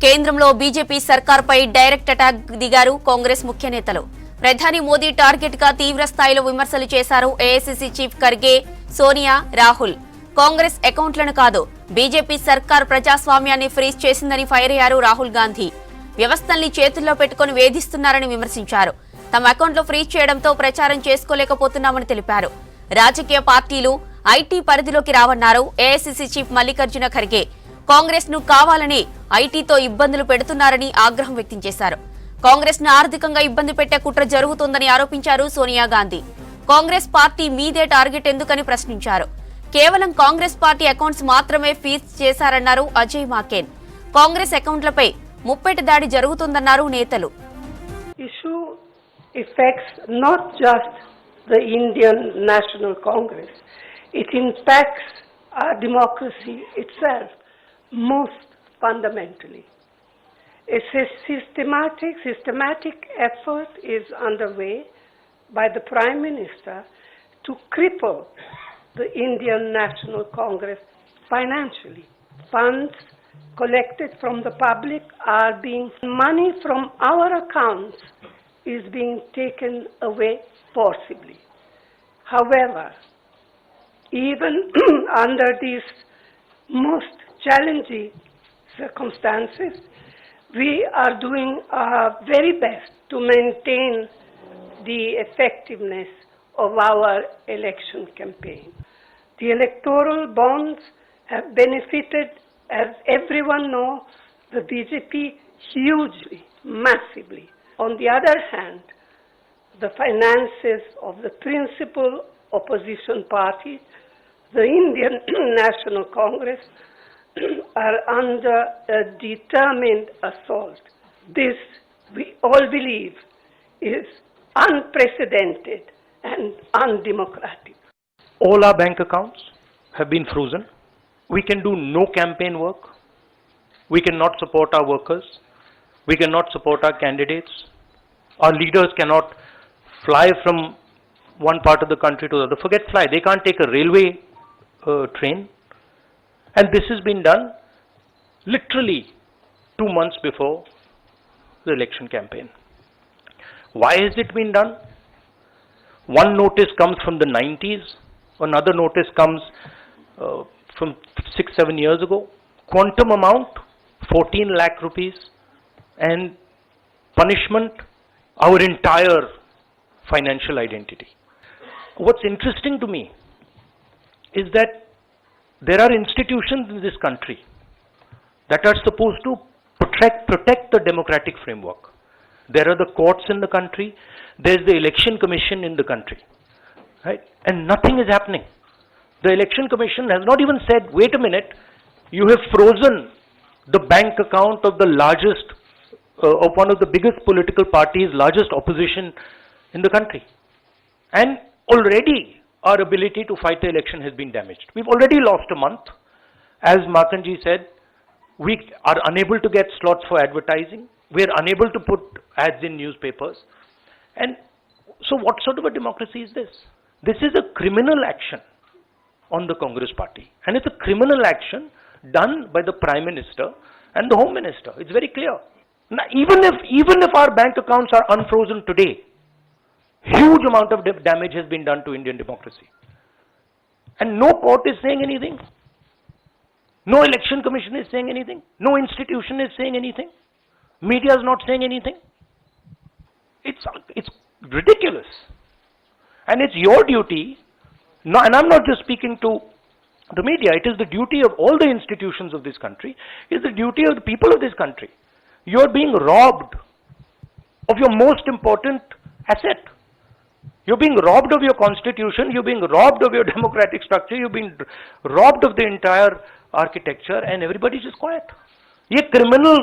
కేంద్రంలో BJP సర్కార్పై direct attack దిగారు కాంగ్రెస్ ముఖ్య నేతలు. ప్రధాని మోదీ టార్గెట్ గా తీవ్ర స్థాయిలో విమర్శలు చేశారు ఏఐసీసీ చీఫ్ ఖర్గే, సోనియా, రాహుల్. కాంగ్రెస్ అకౌంట్లను కాదు, బీజేపీ సర్కార్ ప్రజాస్వామ్యాన్ని ఫ్రీజ్ చేసిందని ఫైర్ అయ్యారు రాహుల్ గాంధీ. వ్యవస్థల్ని చేతుల్లో పెట్టుకుని వేధిస్తున్నారని విమర్శించారు. తమ అకౌంట్లో ఫ్రీజ్ చేయడంతో ప్రచారం చేసుకోలేకపోతున్నామని తెలిపారు. రాజకీయ పార్టీలు ఐటీ పరిధిలోకి రావన్నారు ఏఐసీసీ చీఫ్ మల్లికార్జున ఖర్గే. కాంగ్రెస్ ను కావాలని ఐటీతో ఇబ్బందులు పెడుతున్నారని ఆగ్రహం వ్యక్తం చేశారు. కాంగ్రెస్ ను ఆర్థికంగా ఇబ్బంది పెట్టే కుట్ర జరుగుతోందని ఆరోపించారు సోనియా గాంధీ. కాంగ్రెస్ పార్టీ మీదే టార్గెట్ ఎందుకని ప్రశ్నించారు. కేవలం కాంగ్రెస్ పార్టీ అకౌంట్స్ మాత్రమే ఫీజ్ చేశారన్నారు అజయ్ మాకేన్. కాంగ్రెస్ అకౌంట్లపై ముప్పెట దాడి జరుగుతోందన్నారు నేతలు. Issue affects not just the Indian National Congress. It impacts our democracy itself most fundamentally. A systematic effort is underway by the Prime Minister to cripple the Indian National Congress financially. Funds collected from the public are being, money from our accounts is being taken away forcibly. However, even under these most challenging circumstances, we are doing our very best to maintain the effectiveness of our election campaign. The electoral bonds have benefited, as everyone knows, the BJP hugely, massively. On the other hand, the finances of the principal opposition party, the Indian National Congress, are under a determined assault. This, we all believe, is unprecedented and undemocratic. All our bank accounts have been frozen. We can do no campaign work. We cannot support our workers. We cannot support our candidates. Our leaders cannot fly from one part of the country to the other. Forget fly. They can't take a railway train. And this has been done literally 2 months before the election campaign. Why has it been done? One notice comes from the 90s. Another notice comes from 6-7 years ago. Quantum amount, 14 lakh rupees. And punishment, our entire financial identity. What's interesting to me is that there are institutions in this country that are supposed to protect the democratic framework. There are the courts in the country, there's the election commission in the country, right? And nothing is happening. The election commission has not even said, wait a minute, you have frozen the bank account of the largest, of one of the biggest political parties, largest opposition in the country. And already our ability to fight the election has been damaged. We've already lost a month. As Makanji said, we are unable to get slots for advertising. We are unable to put ads in newspapers. And so what sort of a democracy is this? This is a criminal action on the Congress party. And it's a criminal action done by the Prime Minister and the Home Minister. It's very clear. Now, even if our bank accounts are unfrozen today, huge amount of damage has been done to Indian democracy. And no court is saying anything. No election commission is saying anything. No institution is saying anything. Media is not saying anything. It's ridiculous. And it's your duty, and I'm not just speaking to the media, it is the duty of all the institutions of this country, it is the duty of the people of this country. You're being robbed of your most important asset. You're being robbed of your constitution, you're being robbed of your democratic structure, you're being robbed of the entire architecture, and everybody's just quiet. ये criminal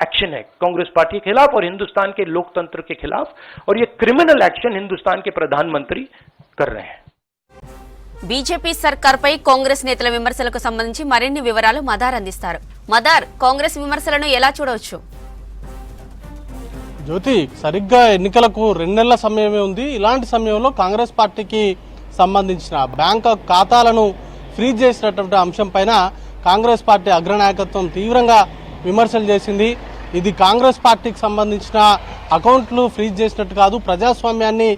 action है Congress party के खिलाफ और हिंदुस्तान के लोकतंत्र के खिलाफ, और ये criminal action हिंदुस्तान के प्रधानमंत्री कर रहे हैं. బీజేపీ సర్కార్పై కాంగ్రెస్ నేతల విమర్శలకు సంబంధించి మరిన్ని వివరాలు మదార్ అందిస్తారు. మదార్, కాంగ్రెస్ విమర్శలను ఎలా చూడవచ్చు? జ్యోతి, సరిగ్గా ఎన్నికలకు 2 నెలల సమయమే ఉంది. ఇలాంటి సమయంలో కాంగ్రెస్ పార్టీకి సంబంధించిన బ్యాంక్ ఖాతాలను ఫ్రీజ్ చేసినటువంటి అంశం పైన కాంగ్రెస్ పార్టీ అగ్రనాయకత్వం తీవ్రంగా విమర్శలు చేసింది. ఇది కాంగ్రెస్ పార్టీకి సంబంధించిన అకౌంట్లు ఫ్రీజ్ చేసినట్టు కాదు, ప్రజాస్వామ్యాన్ని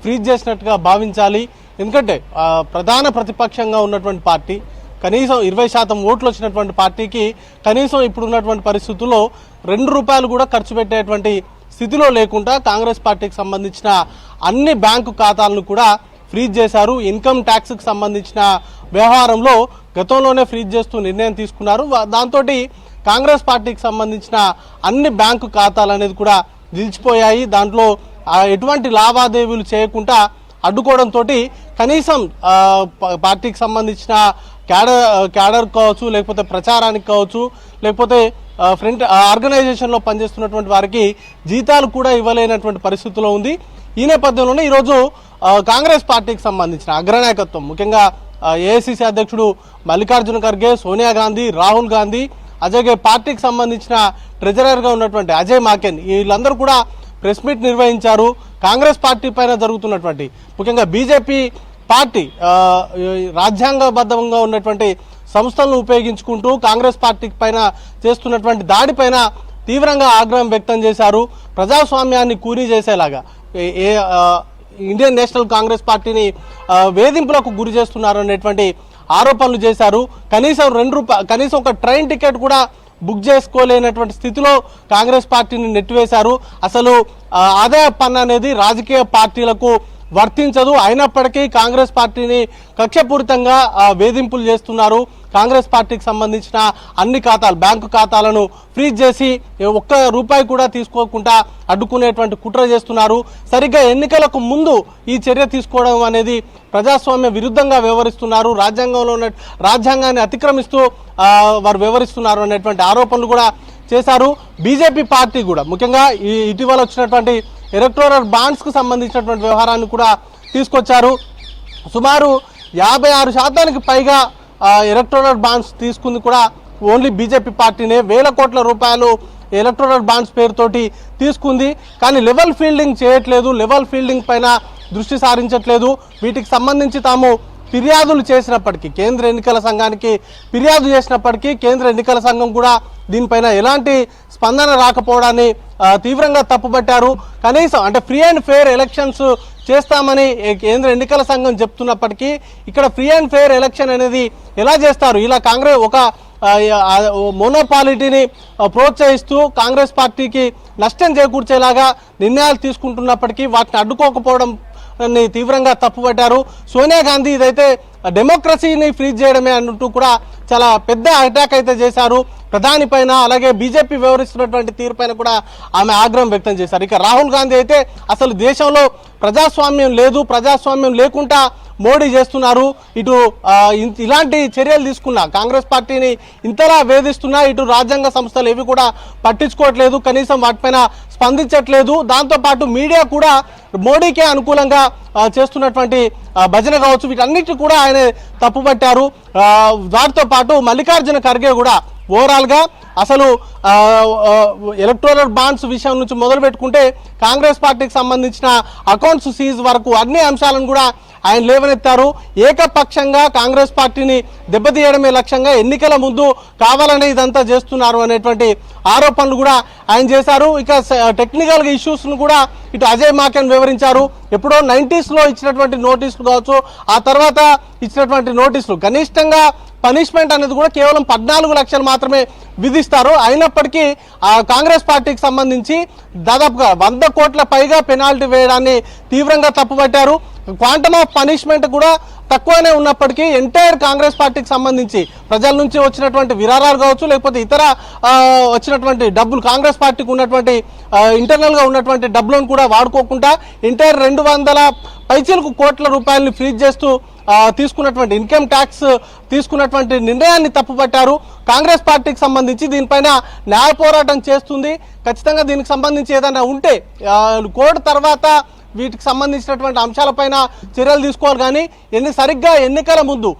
ఫ్రీజ్ చేసినట్టుగా భావించాలి. ఎందుకంటే ప్రధాన ప్రతిపక్షంగా ఉన్నటువంటి పార్టీ, కనీసం 20% ఓట్లు వచ్చినటువంటి పార్టీకి కనీసం ఇప్పుడున్నటువంటి పరిస్థితుల్లో ₹2 కూడా ఖర్చు పెట్టేటువంటి స్థితిలో లేకుండా కాంగ్రెస్ పార్టీకి సంబంధించిన అన్ని బ్యాంకు ఖాతాలను కూడా ఫ్రీజ్ చేశారు. ఇన్కమ్ ట్యాక్స్కి సంబంధించిన వ్యవహారంలో గతంలోనే ఫ్రీజ్ చేస్తూ నిర్ణయం తీసుకున్నారు. దాంతో కాంగ్రెస్ పార్టీకి సంబంధించిన అన్ని బ్యాంకు ఖాతాలు అనేది కూడా నిలిచిపోయాయి. దాంట్లో ఎటువంటి లావాదేవీలు చేయకుండా అడ్డుకోవడంతో కనీసం పార్టీకి సంబంధించిన క్యాడర్ కావచ్చు, లేకపోతే ప్రచారానికి కావచ్చు, లేకపోతే ఫ్రంట్ ఆర్గనైజేషన్లో పనిచేస్తున్నటువంటి వారికి జీతాలు కూడా ఇవ్వలేనటువంటి పరిస్థితిలో ఉంది. ఈ నేపథ్యంలోనే ఈరోజు కాంగ్రెస్ పార్టీకి సంబంధించిన అగ్రనాయకత్వం, ముఖ్యంగా ఏఐసిసి అధ్యక్షుడు మల్లికార్జున ఖర్గే, సోనియా గాంధీ, రాహుల్ గాంధీ, అలాగే పార్టీకి సంబంధించిన ట్రెజరర్గా ఉన్నటువంటి అజయ్ మాకెన్, వీళ్ళందరూ కూడా ప్రెస్ మీట్ నిర్వహించారు. కాంగ్రెస్ పార్టీ పైన జరుగుతున్నటువంటి, ముఖ్యంగా బీజేపీ పార్టీ రాజ్యాంగబద్ధంగా ఉన్నటువంటి సంస్థలను ఉపయోగించుకుంటూ కాంగ్రెస్ పార్టీ పైన చేస్తున్నటువంటి దాడిపైన తీవ్రంగా ఆగ్రహం వ్యక్తం చేశారు. ప్రజాస్వామ్యాన్ని కూనీ చేసేలాగా ఇండియన్ నేషనల్ కాంగ్రెస్ పార్టీని వేధింపులకు గురి చేస్తున్నారు అనేటువంటి ఆరోపణలు చేశారు. కనీసం ఒక ట్రైన్ టికెట్ కూడా బుక్ చేసుకోలేనటువంటి స్థితిలో కాంగ్రెస్ పార్టీని నెట్టివేశారు. అసలు ఆదాయ పన్ను అనేది రాజకీయ పార్టీలకు వర్తించదు, అయినప్పటికీ కాంగ్రెస్ పార్టీని కక్షపూరితంగా వేధింపులు చేస్తున్నారు. కాంగ్రెస్ పార్టీకి సంబంధించిన అన్ని ఖాతాలు, బ్యాంకు ఖాతాలను ఫ్రీజ్ చేసి ₹1 కూడా తీసుకోకుండా అడ్డుకునేటువంటి కుట్ర చేస్తున్నారు. సరిగ్గా ఎన్నికలకు ముందు ఈ చర్య తీసుకోవడం అనేది ప్రజాస్వామ్య విరుద్ధంగా వ్యవహరిస్తున్నారు, రాజ్యాంగంలో ఉన్న రాజ్యాంగాన్ని అతిక్రమిస్తూ వారు వ్యవహరిస్తున్నారు అనేటువంటి ఆరోపణలు కూడా చేశారు. బీజేపీ పార్టీ కూడా ముఖ్యంగా ఇటీవల వచ్చినటువంటి ఎలక్టోరల్ బాండ్స్ కు సంబంధించినటువంటి వ్యవహారాన్ని కూడా తీసుకొచ్చారు. సుమారు 56% పైగా ఎలక్టోరల్ బాండ్స్ తీసుకుంది కూడా ఓన్లీ బీజేపీ పార్టీనే. ₹1,000 కోట్ల ఎలక్టోరల్ బాండ్స్ పేరుతోటి తీసుకుంది. కానీ లెవెల్ ఫీల్డింగ్ చేయట్లేదు, లెవెల్ ఫీల్డింగ్ పైన దృష్టి సారించట్లేదు. వీటికి సంబంధించి తాము ఫిర్యాదులు చేసినప్పటికీ, కేంద్ర ఎన్నికల సంఘానికి ఫిర్యాదు చేసినప్పటికీ కేంద్ర ఎన్నికల సంఘం కూడా దీనిపైన ఎలాంటి స్పందన రాకపోవడాన్ని తీవ్రంగా తప్పుపట్టారు. కనీసం అంటే ఫ్రీ అండ్ ఫెయిర్ ఎలక్షన్స్ చేస్తామని కేంద్ర ఎన్నికల సంఘం చెప్తున్నప్పటికీ ఇక్కడ ఫ్రీ అండ్ ఫెయిర్ ఎలక్షన్ అనేది ఎలా చేస్తారు? ఇలా కాంగ్రెస్ ఒక మోనోపాలిటీని ప్రోత్సహిస్తూ కాంగ్రెస్ పార్టీకి నష్టం చేకూర్చేలాగా నిర్ణయాలు తీసుకుంటున్నప్పటికీ వాటిని అడ్డుకోకపోవడం తీవ్రంగా తప్పుపట్టారు. సోనియా గాంధీ ఇదైతే డెమోక్రసీని ఫ్రీజ్ చేయడమే అంటూ కూడా చాలా పెద్ద అటాక్ అయితే చేశారు ప్రధాని పైన. అలాగే బీజేపీ వ్యవహరిస్తున్నటువంటి తీరు పైన కూడా ఆమె ఆగ్రహం వ్యక్తం చేశారు. ఇక రాహుల్ గాంధీ అయితే అసలు దేశంలో ప్రజాస్వామ్యం లేదు, ప్రజాస్వామ్యం లేకుండా మోడీ చేస్తున్నారు, ఇటు ఇలాంటి చర్యలు తీసుకున్నా కాంగ్రెస్ పార్టీని ఇంతలా వేధిస్తున్నా ఇటు రాజ్యాంగ సంస్థలు ఏవి కూడా పట్టించుకోవట్లేదు, కనీసం వాటిపైన స్పందించట్లేదు. దాంతోపాటు మీడియా కూడా మోడీకే అనుకూలంగా చేస్తున్నటువంటి భజన కావచ్చు, వీటన్నిటి కూడా ఆయన తప్పుపట్టారు. వాటితో పాటు మల్లికార్జున ఖర్గే కూడా ఓవరాల్ గా అసలు ఎలక్టోరల్ బాండ్స్ విషయం నుంచి మొదలు పెట్టుకుంటే కాంగ్రెస్ పార్టీకి సంబంధించిన అకౌంట్స్ సీజ్ వరకు అన్ని అంశాలను కూడా ఆయన లేవనెత్తారు. ఏకపక్షంగా కాంగ్రెస్ పార్టీని దెబ్బతీయడమే లక్ష్యంగా ఎన్నికల ముందు కావాలని ఇదంతా చేస్తున్నారు అనేటువంటి ఆరోపణలు కూడా ఆయన చేశారు. ఇక టెక్నికల్ గా ఇష్యూస్ ను కూడా ఇటు అజయ్ మాకెన్ వివరించారు. ఎప్పుడో 90s లో ఇచ్చినటువంటి నోటీసులు కావచ్చు, ఆ తర్వాత ఇచ్చినటువంటి నోటీసులు కనిష్టంగా పనిష్మెంట్ అనేది కూడా కేవలం 14 లక్షలు మాత్రమే విధిస్తారు. అయినప్పటికీ కాంగ్రెస్ పార్టీకి సంబంధించి దాదాపుగా 100 కోట్ల పైగా పెనాల్టీ వేయడాన్ని తీవ్రంగా తప్పుపట్టారు. క్వాంటమ్ ఆఫ్ పనిష్మెంట్ కూడా తక్కువనే ఉన్నప్పటికీ ఎంటైర్ కాంగ్రెస్ పార్టీకి సంబంధించి ప్రజల నుంచి వచ్చినటువంటి విరాళాలు కావచ్చు, లేకపోతే ఇతర వచ్చినటువంటి డబ్బులు, కాంగ్రెస్ పార్టీకి ఉన్నటువంటి ఇంటర్నల్ గా ఉన్నటువంటి డబ్బులను కూడా వాడుకోకుండా ఎంటైర్ 200 పైచీలకు కోట్ల రూపాయలని ఫ్రీజ్ చేస్తూ తీసుకున్నటువంటి ఇన్కమ్ ట్యాక్స్ తీసుకున్నటువంటి నిర్ణయాన్ని తప్పుపట్టారు. కాంగ్రెస్ పార్టీకి సంబంధించి దీనిపైన న్యాయ పోరాటం చేస్తుంది. ఖచ్చితంగా దీనికి సంబంధించి ఏదైనా ఉంటే కోర్టు తర్వాత వీటికి సంబంధించినటువంటి అంశాలపైన చర్యలు తీసుకోవాలి. కానీ సరిగ్గా ఎన్నికల ముందు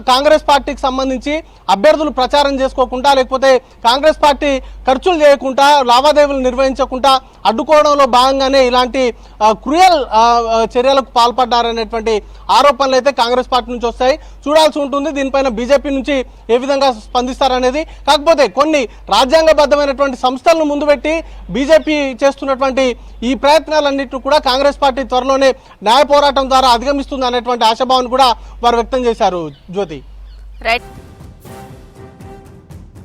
కాంగ్రెస్ పార్టీకి సంబంధించి అభ్యర్థులు ప్రచారం చేసుకోకుండా లేకపోతే కాంగ్రెస్ పార్టీ ఖర్చులు చేయకుండా లావాదేవీలు నిర్వహించకుండా అడ్డుకోవడంలో భాగంగానే ఇలాంటి క్రూయల్ చర్యలకు పాల్పడ్డారనేటువంటి ఆరోపణలు అయితే కాంగ్రెస్ పార్టీ నుంచి వస్తాయి. చూడాల్సి ఉంటుంది దీనిపైన బీజేపీ నుంచి ఏ విధంగా స్పందిస్తారనేది. కాకపోతే కొన్ని రాజ్యాంగబద్ధమైనటువంటి సంస్థలను ముందు పెట్టి బీజేపీ చేస్తున్నటువంటి ఈ ప్రయత్నాలన్నింటినీ కూడా కాంగ్రెస్ పార్టీ త్వరలోనే న్యాయ పోరాటం ద్వారా అధిగమిస్తుంది అనేటువంటి ఆశాభావాన్ని కూడా వారు వ్యక్తం చేశారు. జ్యోతి. రైట్.